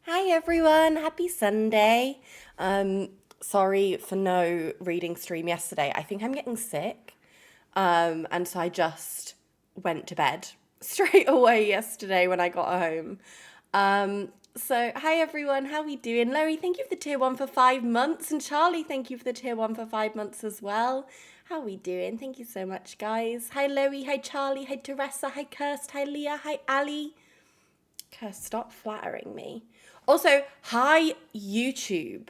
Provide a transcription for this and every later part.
Hi everyone, happy Sunday. Sorry for no reading stream yesterday. I think I'm getting sick. And so I just went to bed straight away yesterday when I got home. So hi everyone, how we doing? Larry, thank you for the tier one for 5 months. And Charlie, thank you for the tier one for 5 months as well. How we doing? Thank you so much, guys. Hi Loey, hi Charlie, hi Teresa, hi Kirst, hi Leah, hi Ali. Stop flattering me. Also, hi YouTube.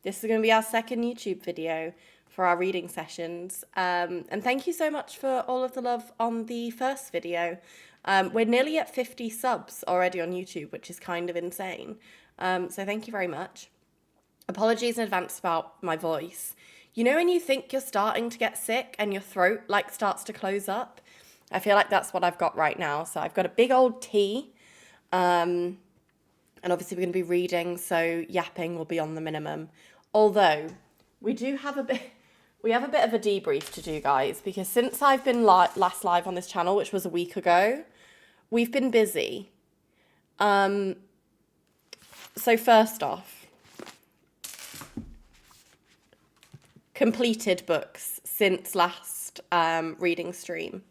This is going to be our second YouTube video for our reading sessions. And thank you so much for all of the love on the first video. We're nearly at 50 subs already on YouTube, which is kind of insane. So thank you very much. Apologies in advance about my voice. You know when you think you're starting to get sick and your throat like starts to close up? I feel like that's what I've got right now. So I've got a big old tea. And obviously we're going to be reading, so yapping will be on the minimum. Although we do have a bit, we have a bit of a debrief to do, guys, because since I've been last live on this channel, which was a week ago, we've been busy. So first off, completed books since last reading stream.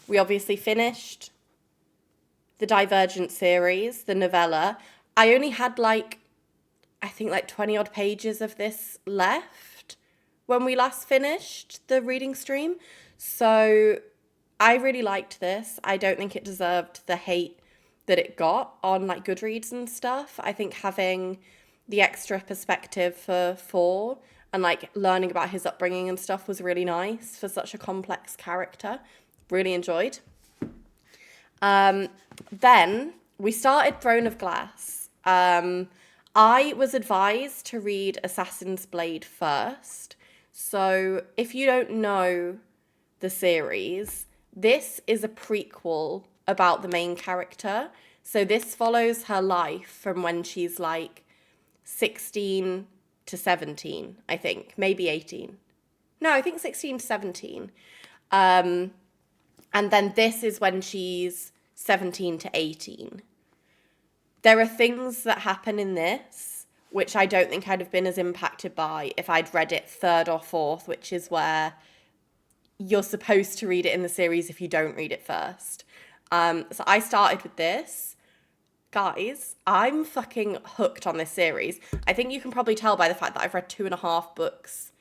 We obviously finished the Divergent series, the novella. I only had I think 20 odd pages of this left when we last finished the reading stream. So I really liked this. I don't think it deserved the hate that it got on Goodreads and stuff. I think having the extra perspective for Four and learning about his upbringing and stuff was really nice for such a complex character. Really enjoyed. Then we started Throne of Glass. I was advised to read Assassin's Blade first. So if you don't know the series, this is a prequel about the main character. So this follows her life from when she's 16 to 17, I think, maybe 18. No, I think 16 to 17. And then this is when she's 17 to 18. There are things that happen in this which I don't think I'd have been as impacted by if I'd read it third or fourth, which is where you're supposed to read it in the series if you don't read it first. So I started with this. Guys, I'm fucking hooked on this series. I think you can probably tell by the fact that I've read 2.5 books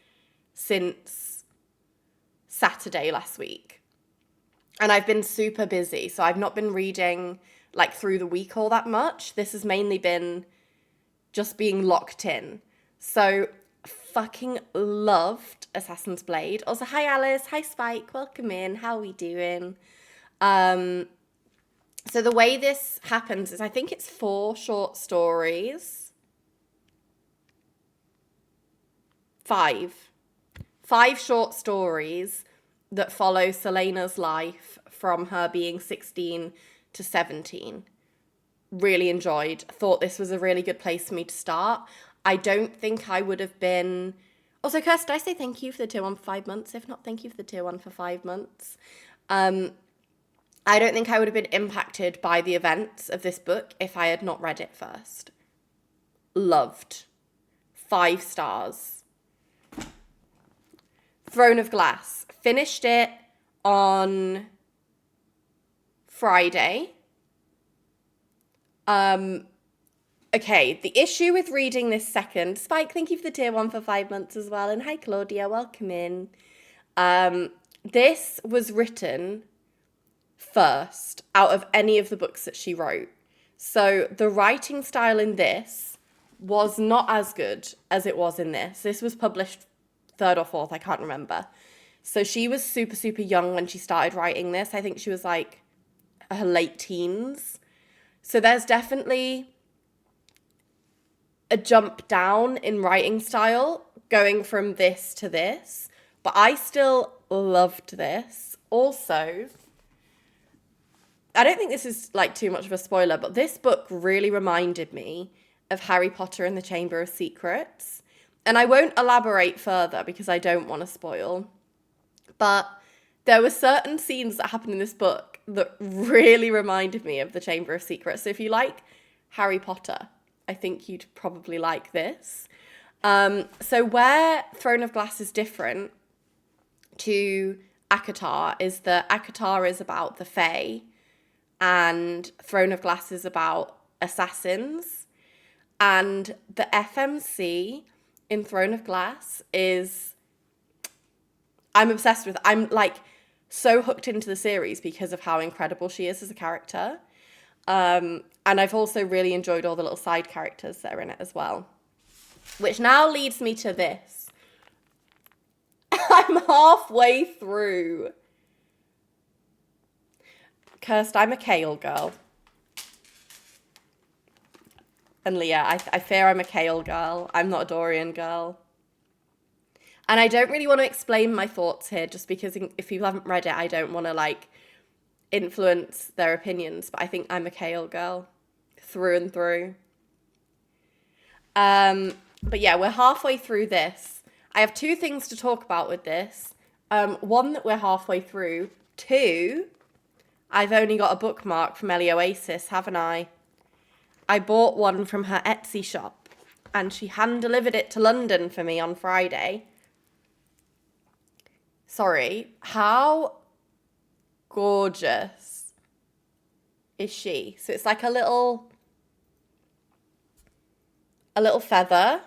since Saturday last week. And I've been super busy, so I've not been reading through the week all that much. This has mainly been just being locked in. So fucking loved Assassin's Blade. Also, hi Alice, hi Spike, welcome in. How are we doing? So the way this happens is I think it's 4 short stories. 5. 5 short stories that follow Selena's life from her being 16 to 17. Really enjoyed. Thought this was a really good place for me to start. I don't think I would have been... Also, Kirst, did I say thank you for the tier 1 for 5 months? If not, thank you for the tier 1 for 5 months. I don't think I would have been impacted by the events of this book if I had not read it first. Loved. 5 stars. Throne of Glass. Finished it on Friday. Okay, the issue with reading this second... Spike, thank you for the tier 1 for 5 months as well. And hi, Claudia, welcome in. This was written first out of any of the books that she wrote. So the writing style in this was not as good as it was in this. This was published 3rd or 4th, I can't remember. So she was super, super young when she started writing this. I think she was her late teens. So there's definitely a jump down in writing style going from this to this. But I still loved this. Also, I don't think this is too much of a spoiler, but this book really reminded me of Harry Potter and the Chamber of Secrets. And I won't elaborate further because I don't want to spoil. But there were certain scenes that happened in this book that really reminded me of the Chamber of Secrets. So if you like Harry Potter. I think you'd probably like this. So where Throne of Glass is different to ACOTAR is that ACOTAR is about the Fae and Throne of Glass is about assassins. And the FMC in Throne of Glass is, I'm obsessed with. I'm like so hooked into the series because of how incredible she is as a character. And I've also really enjoyed all the little side characters that are in it as well. Which now leads me to this. I'm halfway through. Cursed, I'm a Chaol girl. And Leah, I fear I'm a Chaol girl. I'm not a Dorian girl. And I don't really want to explain my thoughts here just because if people haven't read it, I don't want to like influence their opinions. But I think I'm a Chaol girl through and through. But yeah, we're halfway through this. I have two things to talk about with this. One, that we're halfway through. Two, I've only got a bookmark from Ellie Oasis, haven't I? I bought one from her Etsy shop and she hand-delivered it to London for me on Friday. Sorry, how gorgeous is she? So it's like a little feather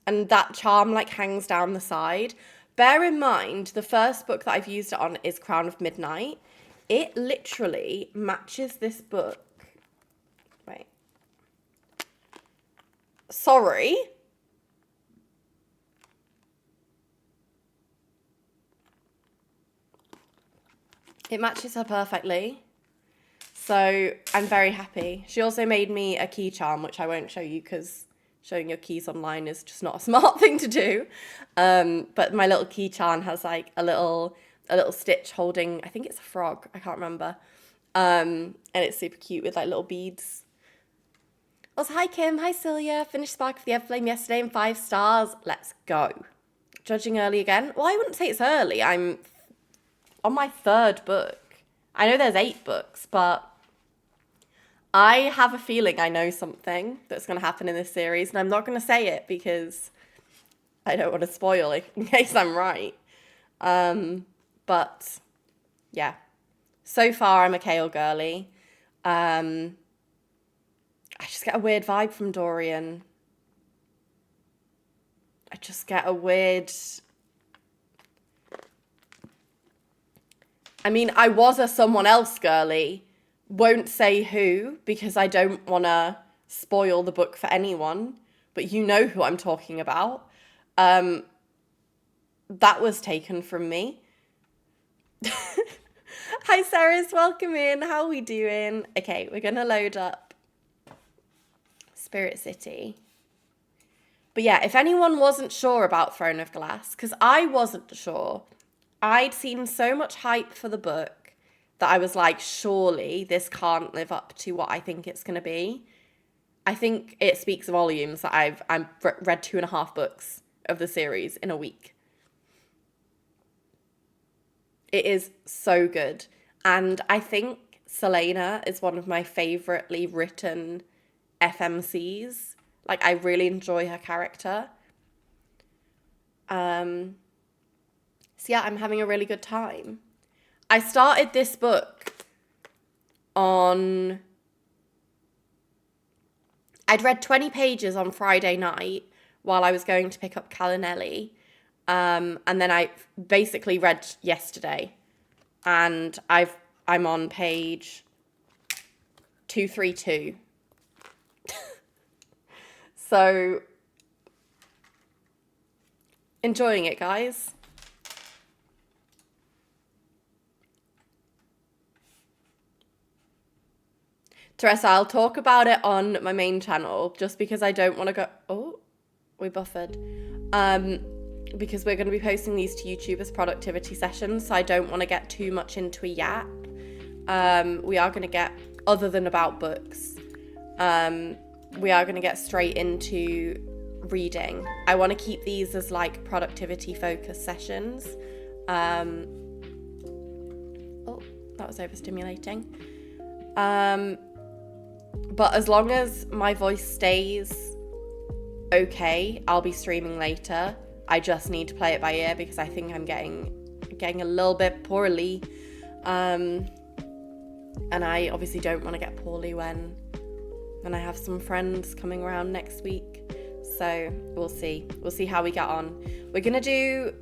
and that charm like hangs down the side. Bear in mind, the first book that I've used it on is Crown of Midnight. It literally matches this book. Wait. Sorry. It matches her perfectly. So I'm very happy. She also made me a key charm, which I won't show you because showing your keys online is just not a smart thing to do. But my little key charm has like a little stitch holding, I think it's a frog, I can't remember. And it's super cute with like little beads. Also, hi Kim, hi Celia. Finished Spark of the Everflame yesterday in 5 stars. Let's go. Judging early again? Well, I wouldn't say it's early. I'm on my 3rd book. I know there's 8 books, but I have a feeling I know something that's going to happen in this series, and I'm not going to say it because I don't want to spoil it in case I'm right. But yeah, so far I'm a Chaol girly. I just get a weird vibe from Dorian. I just get a weird... I mean, I was a someone else girly. Won't say who because I don't want to spoil the book for anyone. But you know who I'm talking about. That was taken from me. Hi, Sarah's, welcome in. How are we doing? Okay, we're going to load up Spirit City. But yeah, if anyone wasn't sure about Throne of Glass, because I wasn't sure, I'd seen so much hype for the book that I was like, surely this can't live up to what I think it's going to be. I think it speaks volumes that I've read 2.5 books of the series in a week. It is so good. And I think Celaena is one of my favouritely written FMCs. Like, I really enjoy her character. So yeah, I'm having a really good time. I started this book on... I'd read 20 pages on Friday night while I was going to pick up Calinelli. And then I basically read yesterday. And I'm on page 232. So, enjoying it, guys. Teresa, I'll talk about it on my main channel just because I don't want to go... Oh, we buffered. Because we're going to be posting these to YouTube as productivity sessions, so I don't want to get too much into a yap. We are going to get, other than about books, we are going to get straight into reading. I want to keep these as like productivity focused sessions. Oh, that was overstimulating. But as long as my voice stays okay, I'll be streaming later. I just need to play it by ear because I think I'm getting a little bit poorly. And I obviously don't want to get poorly when I have some friends coming around next week. So we'll see how we get on. We're gonna do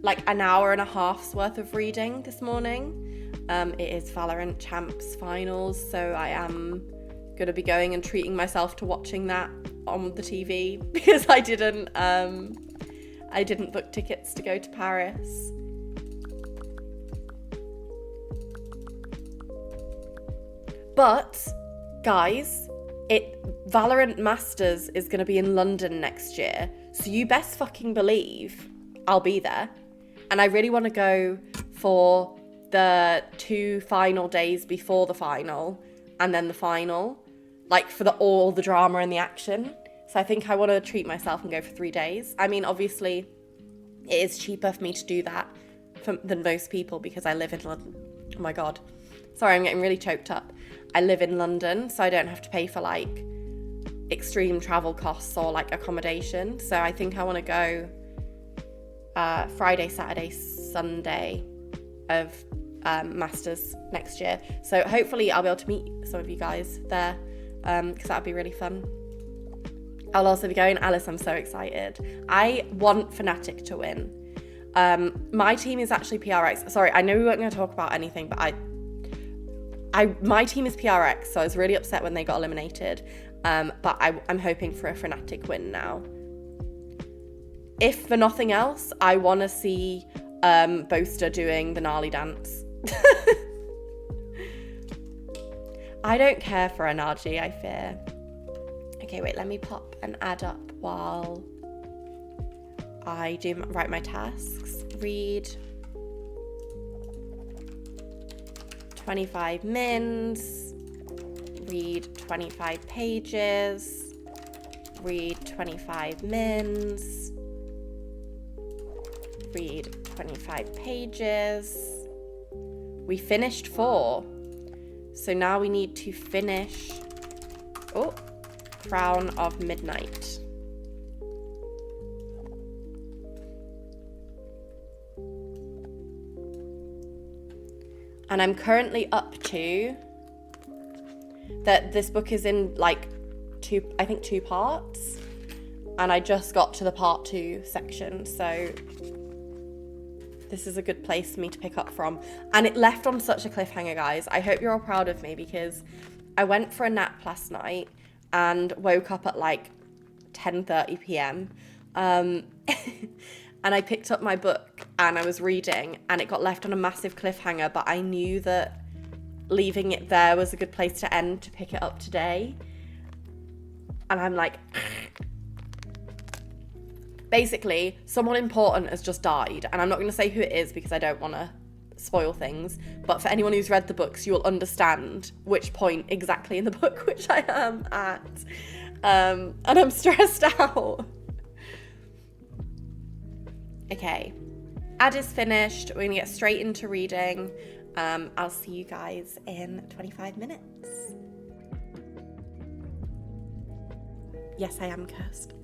like an hour and a half's worth of reading this morning. It is Valorant Champs finals, so I am gonna be going and treating myself to watching that on the TV because I didn't book tickets to go to Paris. But guys, Valorant Masters is going to be in London next year, so you best fucking believe I'll be there. And I really want to go for the 2 final days before the final and then the final, like for all the drama and the action. So I think I want to treat myself and go for 3 days. I mean, obviously it is cheaper for me to do that than most people because I live in London. Oh my God. Sorry, I'm getting really choked up. I live in London, so I don't have to pay for like extreme travel costs or like accommodation. So I think I want to go Friday, Saturday, Sunday of Masters next year. So hopefully I'll be able to meet some of you guys there because that would be really fun. I'll also be going. Alice, I'm so excited. I want Fnatic to win. My team is actually PRX. Sorry, I know we weren't going to talk about anything, but my team is PRX, so I was really upset when they got eliminated. But I'm hoping for a Fnatic win now. If for nothing else, I want to see Boaster doing the gnarly dance. I don't care for Anaji, I fear. Okay, wait, let me pop an ad up while I write my tasks. Read 25 mins, read 25 pages, read 25 mins, read 25 pages. We finished 4, so now we need to finish Crown of Midnight. And I'm currently up to that. This book is in like 2 parts, and I just got to the part 2 section, so this is a good place for me to pick up from. And it left on such a cliffhanger, guys. I hope you're all proud of me because I went for a nap last night and woke up at like 10:30 p.m. And I picked up my book and I was reading and it got left on a massive cliffhanger, but I knew that leaving it there was a good place to end to pick it up today. And I'm like, basically, someone important has just died. And I'm not going to say who it is because I don't want to spoil things. But for anyone who's read the books, you'll understand which point exactly in the book which I am at. And I'm stressed out. Okay, ad is finished. We're gonna get straight into reading. I'll see you guys in 25 minutes. Yes, I am cursed.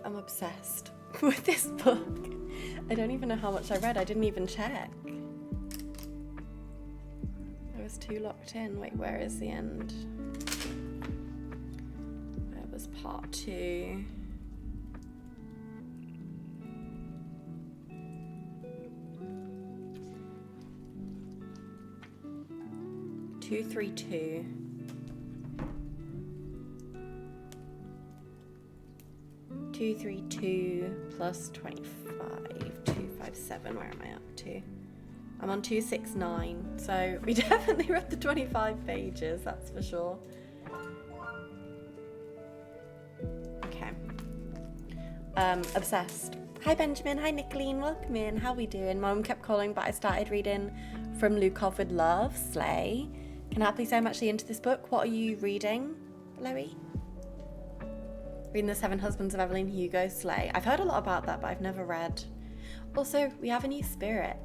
am obsessed with this book. I don't even know how much I read. I didn't even check. I was too locked in. Wait, where is the end? Where was part 2? Two, 3, 2. 2, 3, 2 plus 25, 257. Where am I up to? I'm on 269. So we definitely read the 25 pages, that's for sure. Okay. Obsessed. Hi Benjamin, hi Nicolene, welcome in. How we doing? Mum kept calling, but I started reading From Lukov with Love, Slay. Can I please say I'm actually into this book? What are you reading, Chloe? Reading The Seven Husbands of Evelyn Hugo, Slay. I've heard a lot about that, but I've never read. Also, we have a new spirit.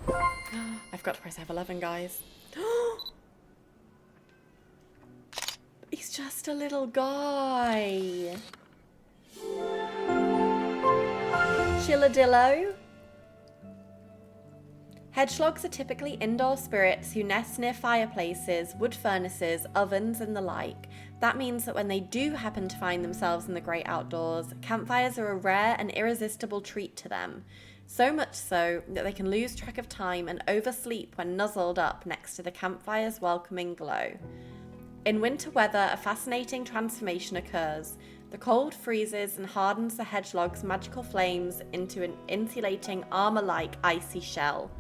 I forgot to press F11, guys. He's just a little guy. Chilladillo. Hedgelogs are typically indoor spirits who nest near fireplaces, wood furnaces, ovens, and the like. That means that when they do happen to find themselves in the great outdoors, campfires are a rare and irresistible treat to them. So much so that they can lose track of time and oversleep when nuzzled up next to the campfire's welcoming glow. In winter weather, a fascinating transformation occurs. The cold freezes and hardens the hedgelog's magical flames into an insulating armor-like icy shell.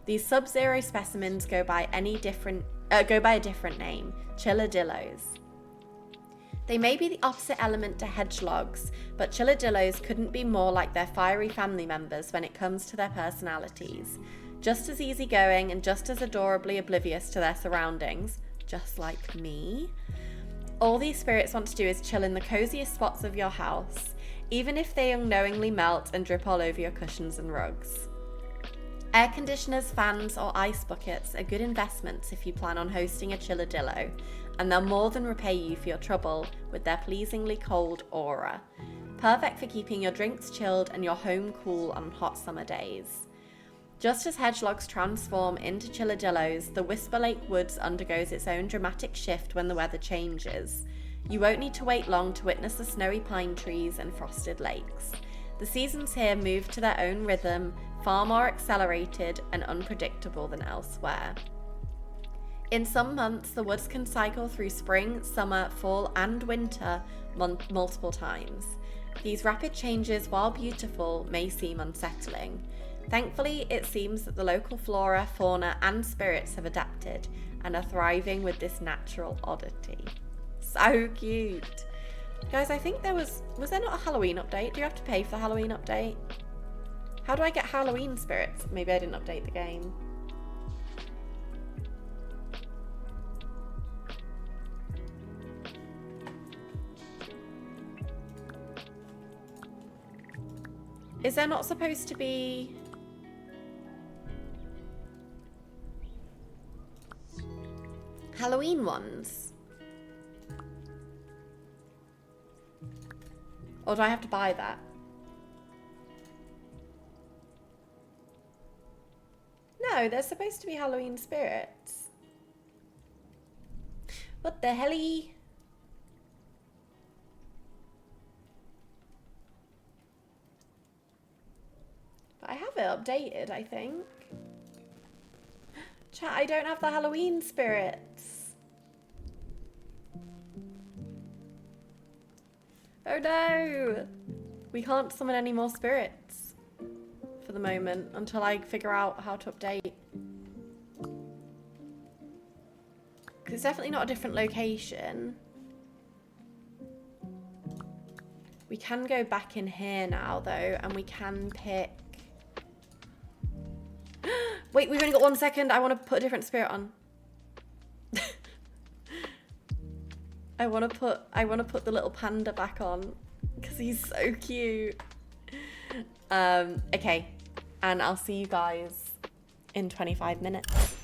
These sub-zero specimens go by a different name, chilladillos. They may be the opposite element to hedgelogs, but chilladillos couldn't be more like their fiery family members when it comes to their personalities. Just as easygoing and just as adorably oblivious to their surroundings, just like me. All these spirits want to do is chill in the coziest spots of your house, even if they unknowingly melt and drip all over your cushions and rugs. Air conditioners, fans, or ice buckets are good investments if you plan on hosting a chilladillo, and they'll more than repay you for your trouble with their pleasingly cold aura. Perfect for keeping your drinks chilled and your home cool on hot summer days. Just as hedgelogs transform into chilladillos, the Whisper Lake Woods undergoes its own dramatic shift when the weather changes. You won't need to wait long to witness the snowy pine trees and frosted lakes. The seasons here move to their own rhythm, far more accelerated and unpredictable than elsewhere. In some months, the woods can cycle through spring, summer, fall, and winter multiple times. These rapid changes, while beautiful, may seem unsettling. Thankfully, it seems that the local flora, fauna, and spirits have adapted and are thriving with this natural oddity. So cute. Guys, I think was there not a Halloween update? Do you have to pay for the Halloween update? How do I get Halloween spirits? Maybe I didn't update the game. Is there not supposed to be... Halloween ones? Or do I have to buy that? No, there's supposed to be Halloween spirits. What the helly? But I have it updated, I think. Chat, I don't have the Halloween spirits. Oh no! We can't summon any more spirits for the moment until I figure out how to update. Because it's definitely not a different location. We can go back in here now though, and we can pick... Wait, we've only got 1 second. I want to put a different spirit on. I want to put the little panda back on because he's so cute. Okay, and I'll see you guys in 25 minutes.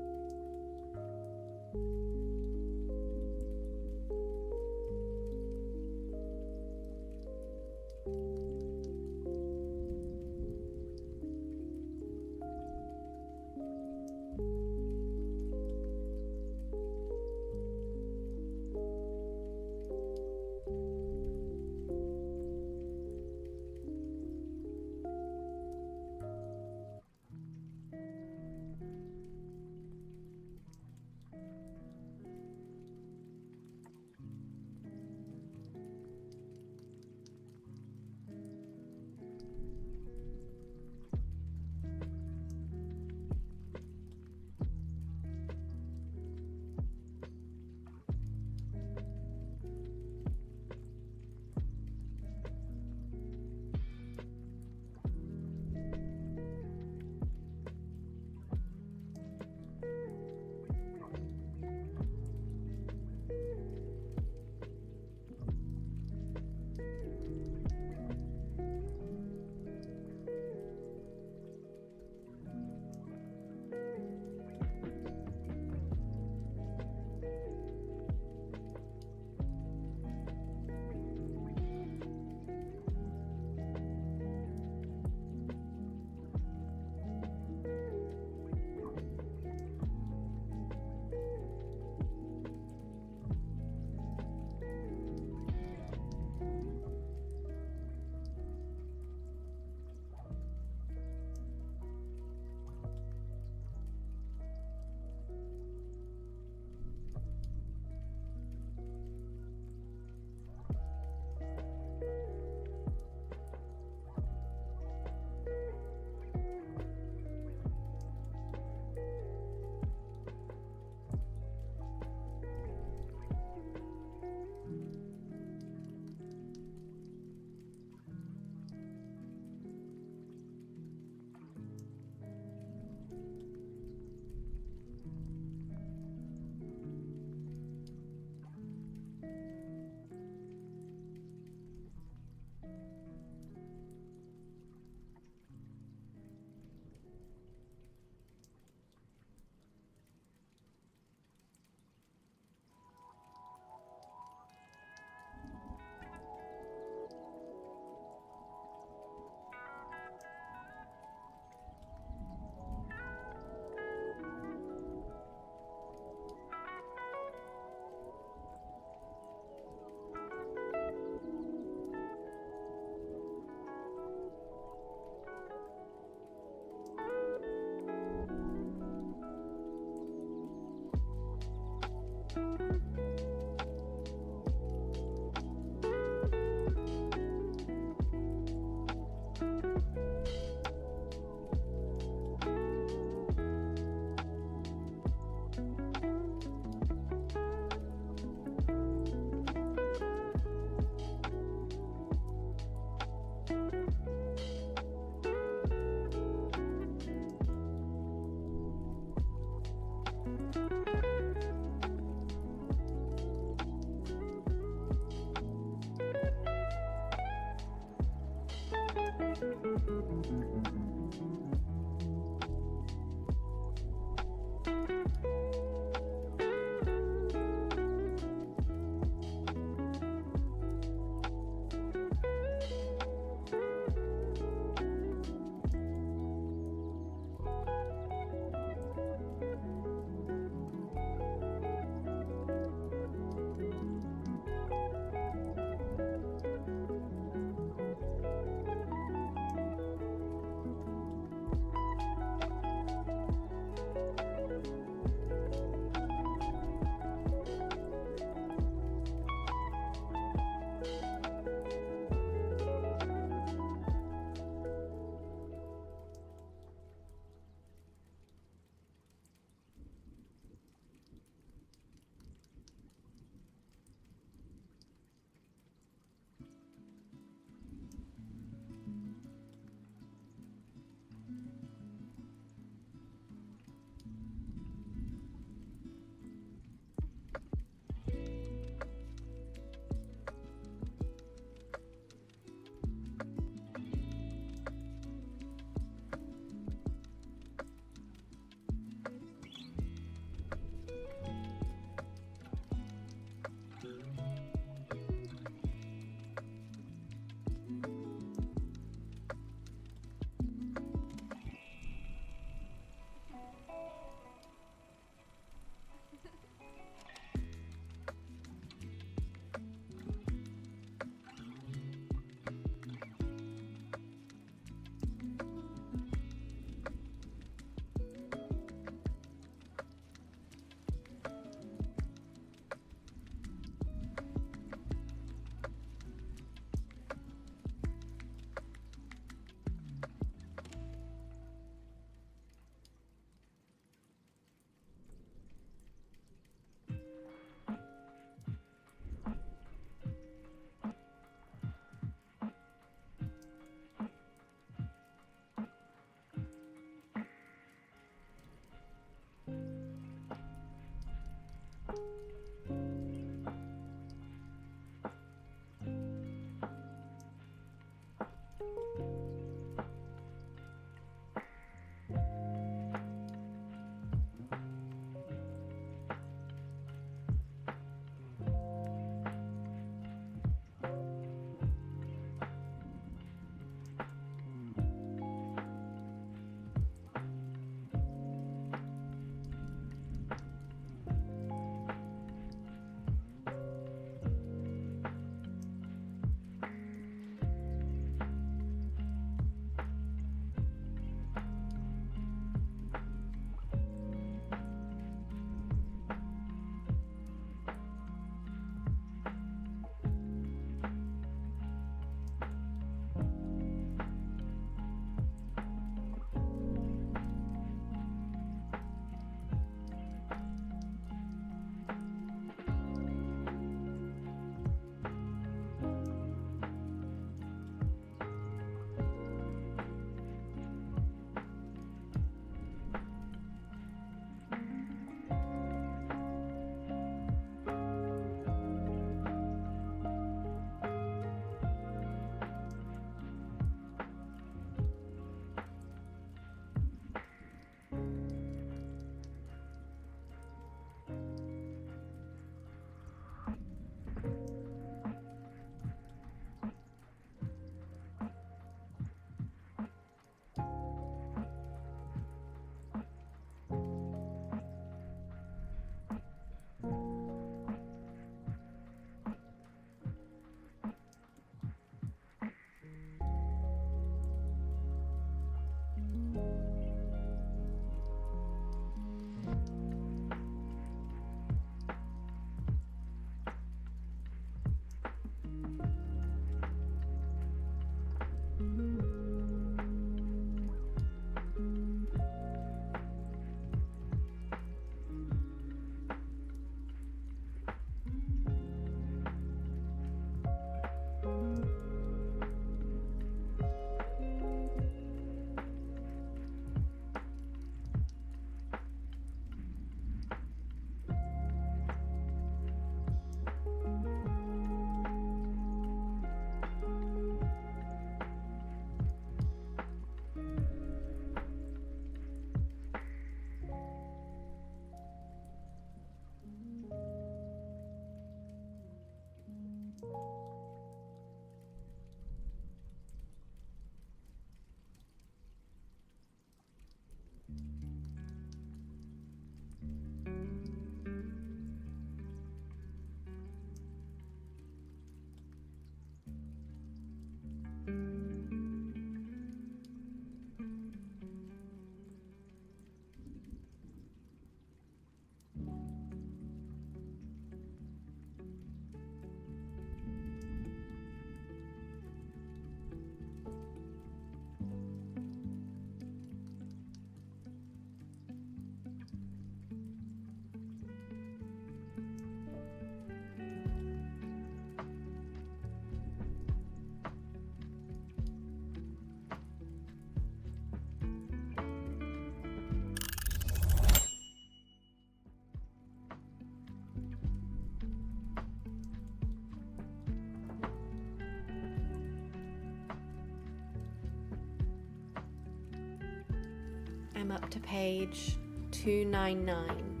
I'm up to page 299.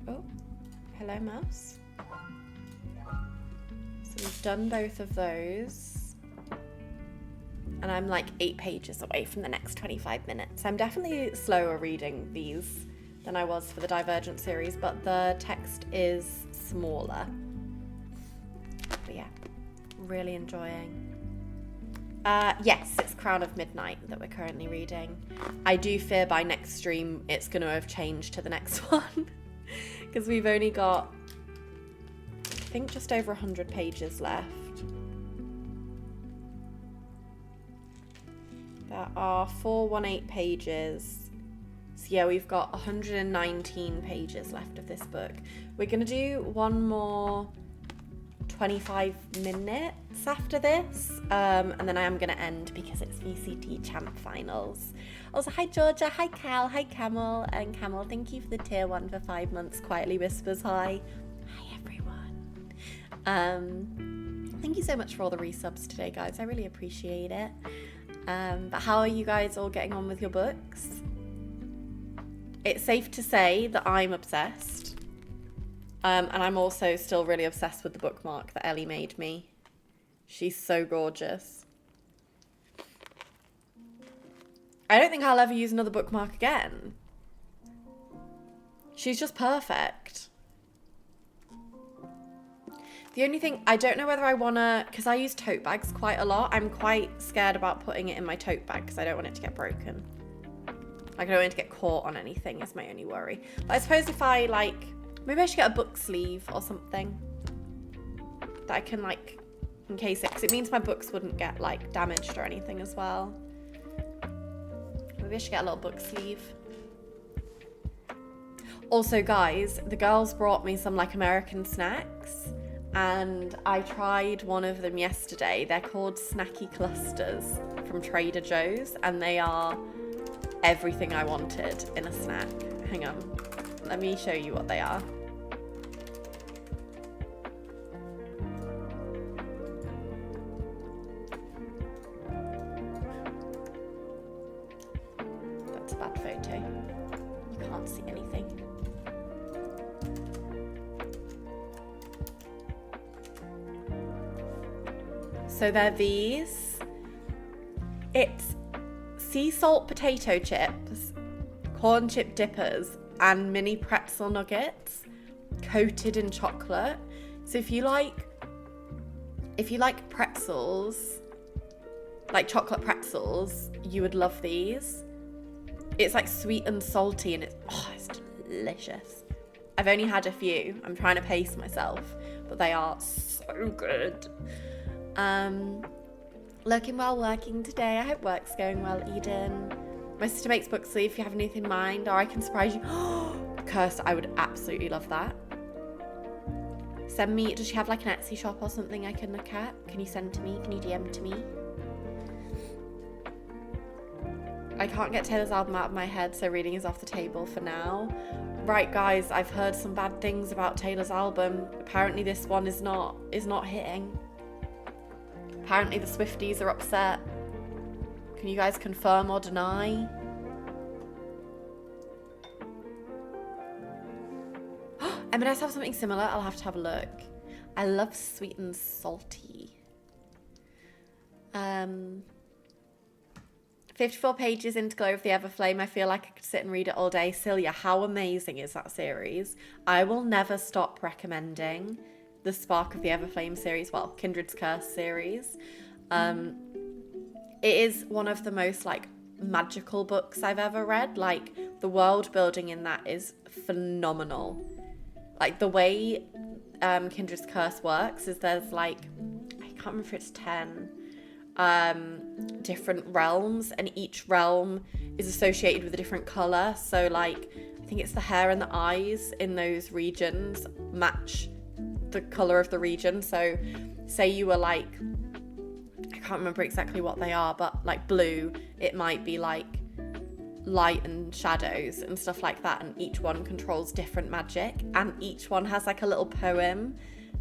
Oh, hello mouse. So we've done both of those. And I'm like 8 pages away from the next 25 minutes. I'm definitely slower reading these than I was for the Divergent series, but the text is smaller. But yeah, really enjoying. Yes, it's Crown of Midnight that we're currently reading. I do fear by next stream it's going to have changed to the next one because we've only got, I think, just over 100 pages left. There are 418 pages. So yeah, we've got 119 pages left of this book. We're going to do one more 25 minutes after this, and then I am going to end because it's VCT Champ Finals. Also, hi Georgia, hi Cal, hi Camel, and Camel, thank you for the tier 1 for 5 months. Quietly whispers hi. Hi everyone. Thank you so much for all the resubs today, guys. I really appreciate it. But how are you guys all getting on with your books? It's safe to say that I'm obsessed. And I'm also still really obsessed with the bookmark that Ellie made me. She's so gorgeous. I don't think I'll ever use another bookmark again. She's just perfect. The only thing, I don't know whether I want to, because I use tote bags quite a lot. I'm quite scared about putting it in my tote bag because I don't want it to get broken. Like, I don't want it to get caught on anything is my only worry. But I suppose if I, like, maybe I should get a book sleeve or something that I can, like, encase it, because it means my books wouldn't get, like, damaged or anything as well. Maybe I should get a little book sleeve. Also, guys, the girls brought me some, like, American snacks, and I tried one of them yesterday. They're called Snacky Clusters from Trader Joe's, and they are everything I wanted in a snack. Hang on. Let me show you what they are. That's a bad photo. You can't see anything. So they're these. It's sea salt potato chips, corn chip dippers, and mini pretzel nuggets coated in chocolate. So if you like pretzels, like chocolate pretzels, you would love these. It's like sweet and salty, and it's delicious. I've only had a few. I'm trying to pace myself, but they are so good. Looking well working today. I hope work's going well, Eden. My sister makes book sleeve if you have anything in mind, or I can surprise you. Cursed, I would absolutely love that. Send me, does she have like an Etsy shop or something I can look at? Can you send to me? Can you DM to me? I can't get Taylor's album out of my head, so reading is off the table for now. Right, guys, I've heard some bad things about Taylor's album. Apparently this one is not hitting. Apparently the Swifties are upset. Can you guys confirm or deny? M&S have something similar. I'll have to have a look. I love sweet and salty. 54 pages into Glow of the Everflame. I feel like I could sit and read it all day. Celia, how amazing is that series? I will never stop recommending the Spark of the Everflame series. Well, Kindred's Curse series. It is one of the most like magical books I've ever read. Like the world building in that is phenomenal. Like the way Kindred's Curse works is there's like, I can't remember if it's 10 different realms, and each realm is associated with a different colour. So like, I think it's the hair and the eyes in those regions match the colour of the region. So say you were like, I can't remember exactly what they are, but like blue, it might be like light and shadows and stuff like that, and each one controls different magic, and each one has like a little poem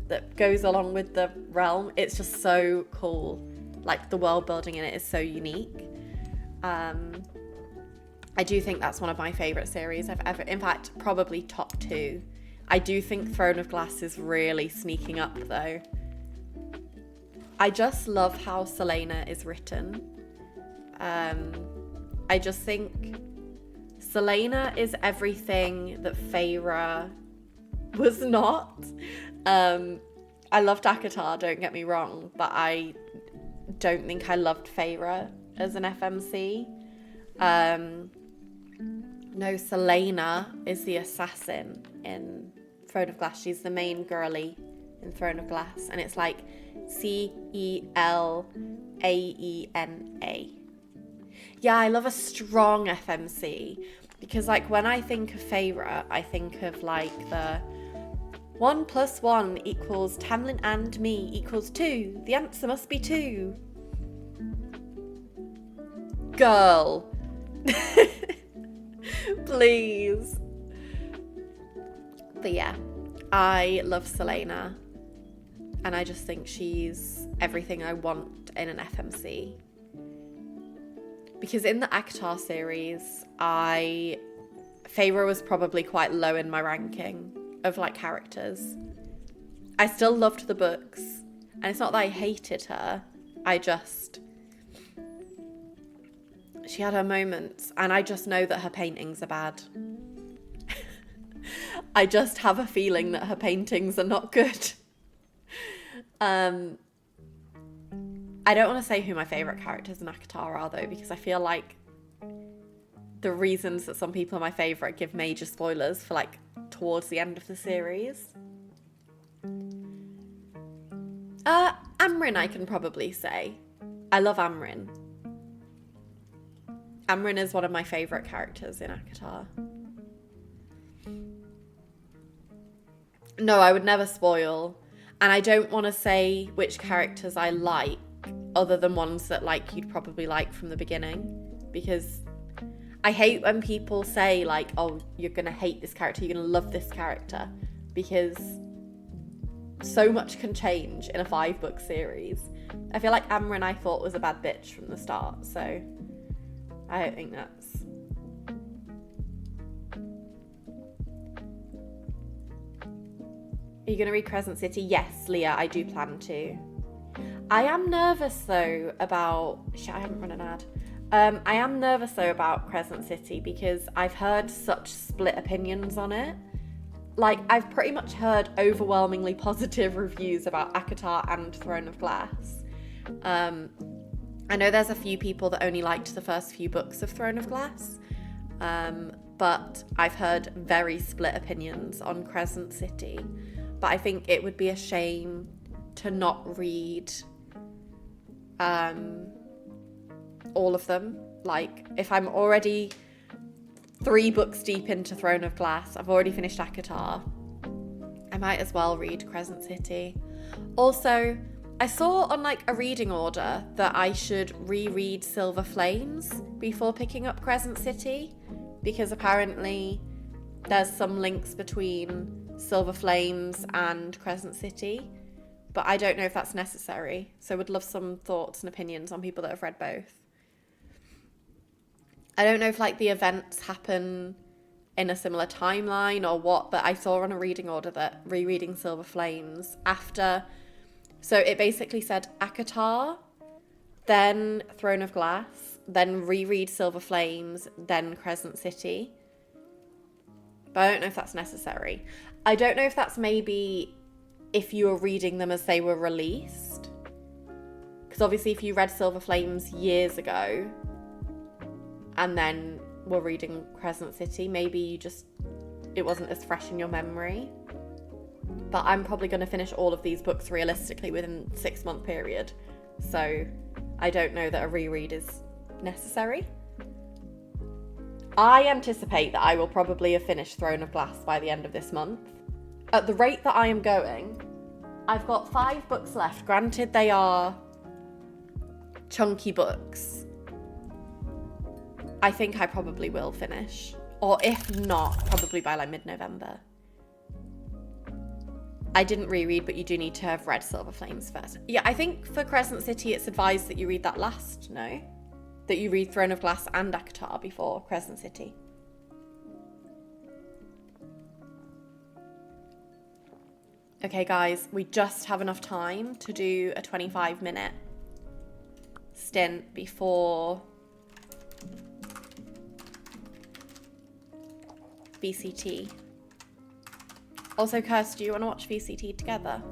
that goes along with the realm. It's just so cool. Like the world building in it is so unique. I do think that's one of my favourite series I've ever, in fact, probably top 2. I do think Throne of Glass is really sneaking up though. I just love how Celaena is written. I just think Celaena is everything that Feyre was not. I loved ACOTAR, don't get me wrong, but I don't think I loved Feyre as an FMC. No, Celaena is the assassin in Throne of Glass. She's the main girly in Throne of Glass, and it's like Celaena. Yeah, I love a strong FMC because, like, when I think of Feyre, I think of like the 1 + 1 equals Tamlin and me equals 2. The answer must be 2. Girl. Please. But yeah, I love Celaena. And I just think she's everything I want in an FMC. Because in the ACOTAR series, Feyre was probably quite low in my ranking of like characters. I still loved the books. And it's not that I hated her. She had her moments, and I just know that her paintings are bad. I just have a feeling that her paintings are not good. I don't want to say who my favourite characters in ACOTAR are though, because I feel like the reasons that some people are my favourite give major spoilers for like towards the end of the series. Amryn I can probably say. I love Amryn. Amryn is one of my favourite characters in ACOTAR. No, I would never spoil. And I don't want to say which characters I like other than ones that like you'd probably like from the beginning. Because I hate when people say like, oh, you're going to hate this character, you're going to love this character. Because so much can change in a 5-book series. I feel like Amryn I thought was a bad bitch from the start, so I don't think that's... Are you going to read Crescent City? Yes, Leah, I do plan to. I am nervous though about... Shit, I haven't run an ad. I am nervous though about Crescent City because I've heard such split opinions on it. Like, I've pretty much heard overwhelmingly positive reviews about ACOTAR and Throne of Glass. I know there's a few people that only liked the first few books of Throne of Glass, but I've heard very split opinions on Crescent City. But I think it would be a shame to not read all of them. Like, if I'm already 3 books deep into Throne of Glass, I've already finished ACOTAR, I might as well read Crescent City. Also, I saw on like a reading order that I should reread Silver Flames before picking up Crescent City, because apparently there's some links between Silver Flames and Crescent City, but I don't know if that's necessary, so would love some thoughts and opinions on people that have read both. I don't know if like the events happen in a similar timeline or what, but I saw on a reading order that rereading Silver Flames after... So it basically said ACOTAR, then Throne of Glass, then reread Silver Flames, then Crescent City. But I don't know if that's necessary. I don't know if that's maybe if you were reading them as they were released. Because obviously if you read Silver Flames years ago and then were reading Crescent City, maybe it wasn't as fresh in your memory. But I'm probably going to finish all of these books realistically within a 6-month period. So I don't know that a reread is necessary. I anticipate that I will probably have finished Throne of Glass by the end of this month. At the rate that I am going, I've got 5 books left. Granted, they are chunky books. I think I probably will finish. Or if not, probably by like mid-November. I didn't reread, but you do need to have read Silver Flames first. Yeah, I think for Crescent City, it's advised that you read that last, no? that you read Throne of Glass and ACOTAR before Crescent City. Okay, guys, we just have enough time to do a 25-minute stint before VCT. Also, Kirst, do you want to watch VCT together?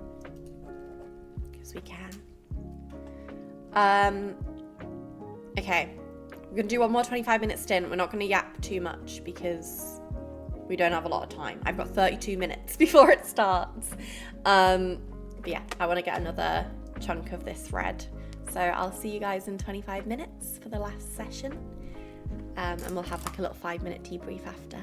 Because we can. Okay, we're going to do one more 25-minute stint. We're not going to yap too much because we don't have a lot of time. I've got 32 minutes before it starts. But yeah, I want to get another chunk of this thread. So I'll see you guys in 25 minutes for the last session. And we'll have like a little 5-minute debrief after.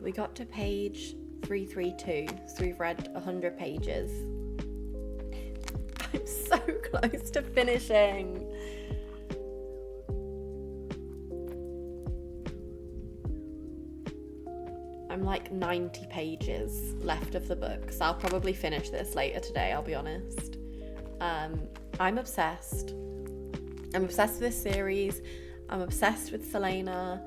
we got to page 332, so we've read 100 pages. I'm so close to finishing. I'm like 90 pages left of the book, so I'll probably finish this later today, I'll be honest. I'm obsessed. I'm obsessed with this series. I'm obsessed with Selena.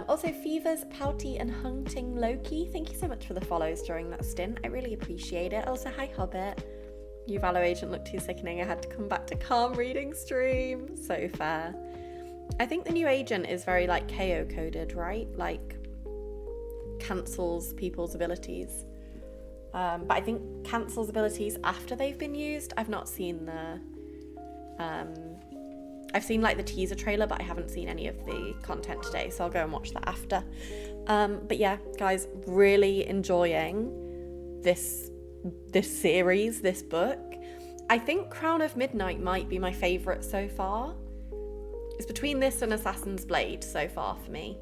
Also, Fevers, Pouty, and Hunting Loki. Thank you so much for the follows during that stint. I really appreciate it. Also, hi Hobbit. New Valor Agent looked too sickening. I had to come back to calm reading stream. So fair. I think the new agent is very like KO coded, right? Like cancels people's abilities. But I think cancels abilities after they've been used. I've not seen the... I've seen like the teaser trailer, but I haven't seen any of the content today, so I'll go and watch that after. But yeah, guys, really enjoying this series, this book. I think Crown of Midnight might be my favourite so far. It's between this and Assassin's Blade so far for me.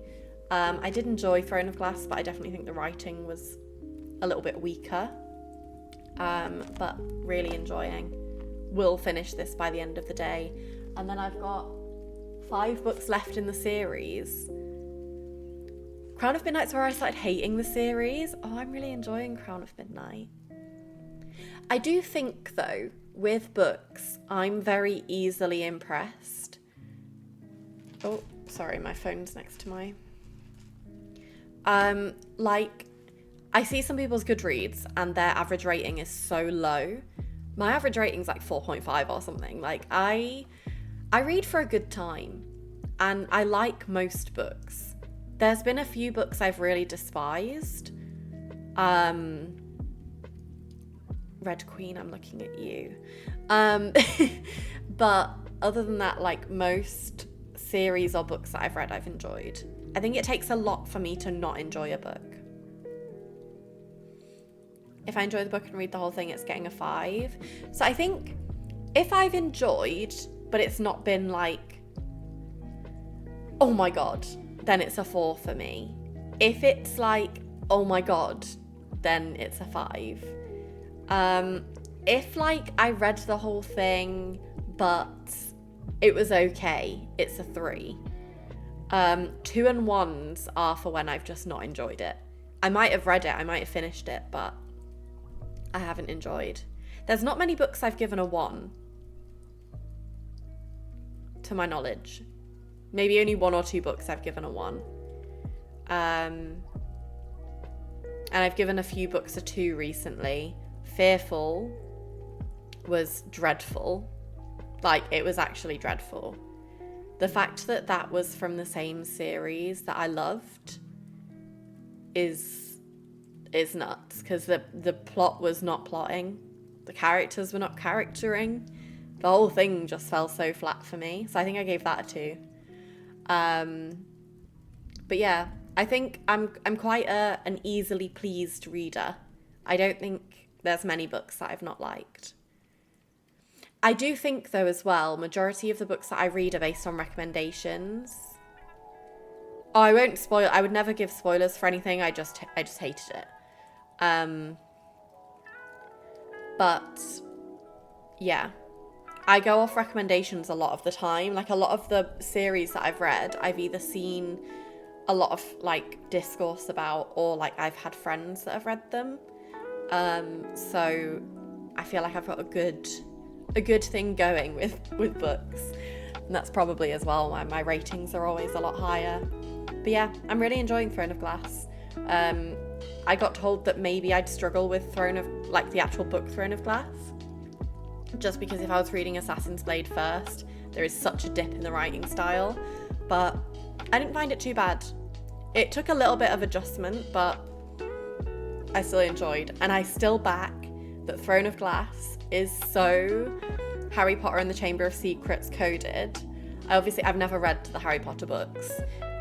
I did enjoy Throne of Glass, but I definitely think the writing was a little bit weaker. But really enjoying. Will finish this by the end of the day. And then I've got 5 books left in the series. Crown of Midnight's where I started hating the series. Oh, I'm really enjoying Crown of Midnight. I do think, though, with books, I'm very easily impressed. Oh, sorry, my phone's next to my... like, I see some people's Goodreads and their average rating is so low. My average rating's like 4.5 or something. Like, I read for a good time, and I like most books. There's been a few books I've really despised. Red Queen, I'm looking at you. But other than that, like most series or books that I've read, I've enjoyed. I think it takes a lot for me to not enjoy a book. If I enjoy the book and read the whole thing, it's getting a 5. So I think if I've enjoyed, but it's not been like, oh my god, then it's a 4 for me. If it's like, oh my god, then it's a 5. If like I read the whole thing, but it was okay, it's a 3. 2 and 1s are for when I've just not enjoyed it. I might have read it, I might have finished it, but I haven't enjoyed. There's not many books I've given a 1. To my knowledge. Maybe only 1 or 2 books I've given a 1. And I've given a few books a 2 recently. Fearful was dreadful. Like, it was actually dreadful. The fact that that was from the same series that I loved is nuts, because the plot was not plotting. The characters were not charactering. The whole thing just fell so flat for me. So I think I gave that a 2. But yeah, I think I'm quite an easily pleased reader. I don't think there's many books that I've not liked. I do think, though, as well, majority of the books that I read are based on recommendations. Oh, I won't spoil. I would never give spoilers for anything. I just hated it. But yeah, I go off recommendations a lot of the time. Like, a lot of the series that I've read, I've either seen a lot of like discourse about, or like I've had friends that have read them. So I feel like I've got a good thing going with books. And that's probably as well why my ratings are always a lot higher. But yeah, I'm really enjoying Throne of Glass. I got told that maybe I'd struggle with the actual book Throne of Glass. Just because if I was reading Assassin's Blade first, there is such a dip in the writing style. But I didn't find it too bad. It took a little bit of adjustment, but I still enjoyed. And I still back that Throne of Glass is so Harry Potter and the Chamber of Secrets coded. I've never read the Harry Potter books,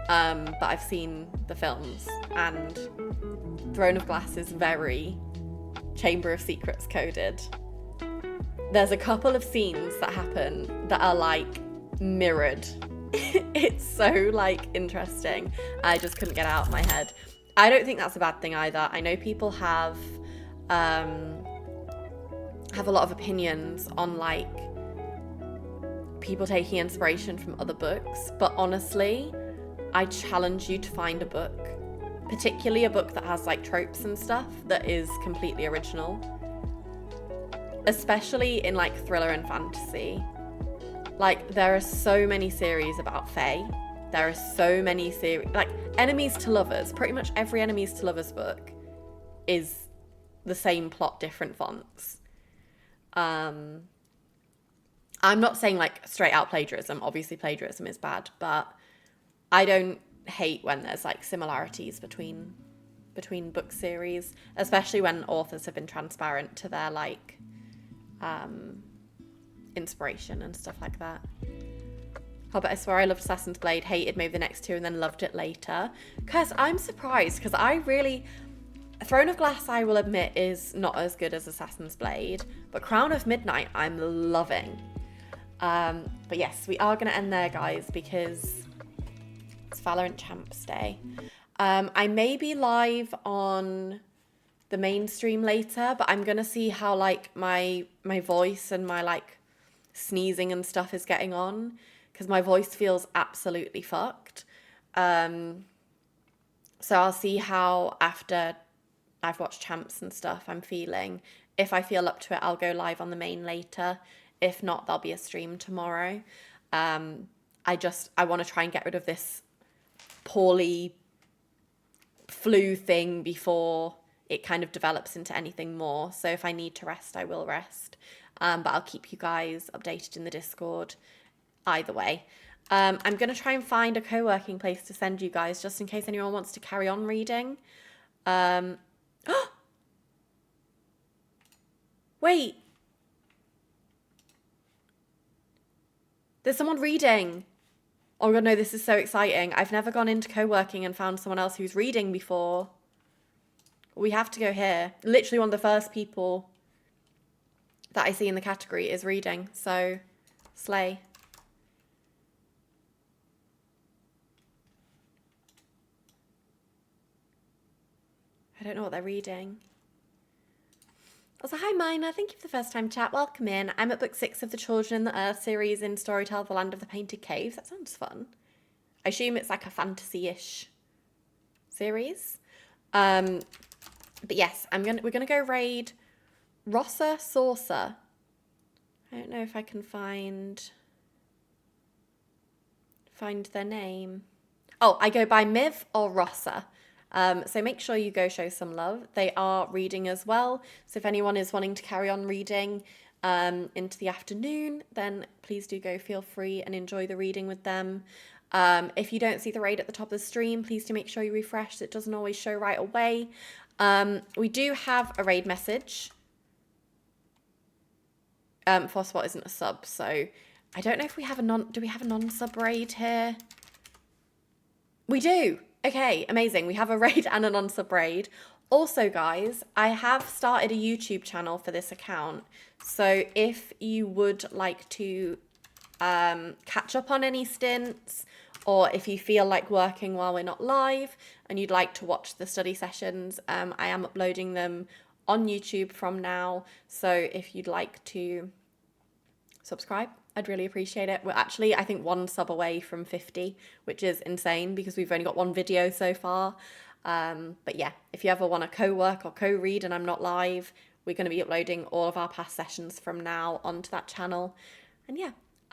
but I've seen the films, and Throne of Glass is very Chamber of Secrets coded. There's a couple of scenes that happen that are like mirrored. It's so like interesting. I just couldn't get it out of my head. I don't think that's a bad thing either. I know people have a lot of opinions on like people taking inspiration from other books, but honestly, I challenge you to find a book, particularly a book that has like tropes and stuff that is completely original, especially in like thriller and fantasy. Like there are so many series about fae. There are so many series, like enemies to lovers. Pretty much every enemies to lovers book is the same plot, different fonts. I'm not saying like straight out plagiarism. Obviously plagiarism is bad, but I don't hate when there's like similarities between book series, especially when authors have been transparent to their like inspiration and stuff like that. Hobbit, I swear I loved Assassin's Blade, hated maybe the next two and then loved it later. Because I'm surprised, because I really... Throne of Glass, I will admit, is not as good as Assassin's Blade, but Crown of Midnight I'm loving. But yes, we are going to end there, guys, because it's Valorant Champs Day. I may be live on the mainstream later, but I'm going to see how like my voice and my like sneezing and stuff is getting on, because my voice feels absolutely fucked. So I'll see how after I've watched Champs and stuff I'm feeling. If I feel up to it, I'll go live on the main later. If not, there'll be a stream tomorrow. I want to try and get rid of this poorly flu thing before it kind of develops into anything more. So if I need to rest, I will rest. But I'll keep you guys updated in the Discord either way. I'm going to try and find a co-working place to send you guys just in case anyone wants to carry on reading. Wait. There's someone reading. Oh my god, no, this is so exciting. I've never gone into co-working and found someone else who's reading before. We have to go here. Literally one of the first people that I see in the category is reading. So, slay. I don't know what they're reading. Also, hi Mina, thank you for the first time chat. Welcome in. I'm at book 6 of the Children in the Earth series in Storytell, The Land of the Painted Caves. That sounds fun. I assume it's like a fantasy-ish series. But yes, we're gonna go raid Rossa Saucer. I don't know if I can find their name. Oh, I go by Miv or Rossa. So make sure you go show some love. They are reading as well. So if anyone is wanting to carry on reading into the afternoon, then please do go, feel free and enjoy the reading with them. If you don't see the raid at the top of the stream, please do make sure you refresh. It doesn't always show right away. We do have a raid message. Phosphot isn't a sub, so I don't know if we have do we have a non-sub raid here? We do. Okay, amazing. We have a raid and a non-sub raid. Also, guys, I have started a YouTube channel for this account. So if you would like to catch up on any stints, or if you feel like working while we're not live and you'd like to watch the study sessions, I am uploading them on YouTube from now. So if you'd like to subscribe, I'd really appreciate it. We're actually, I think, 1 sub away from 50, which is insane because we've only got 1 video so far. But yeah, if you ever want to co-work or co-read and I'm not live, we're going to be uploading all of our past sessions from now onto that channel. And yeah,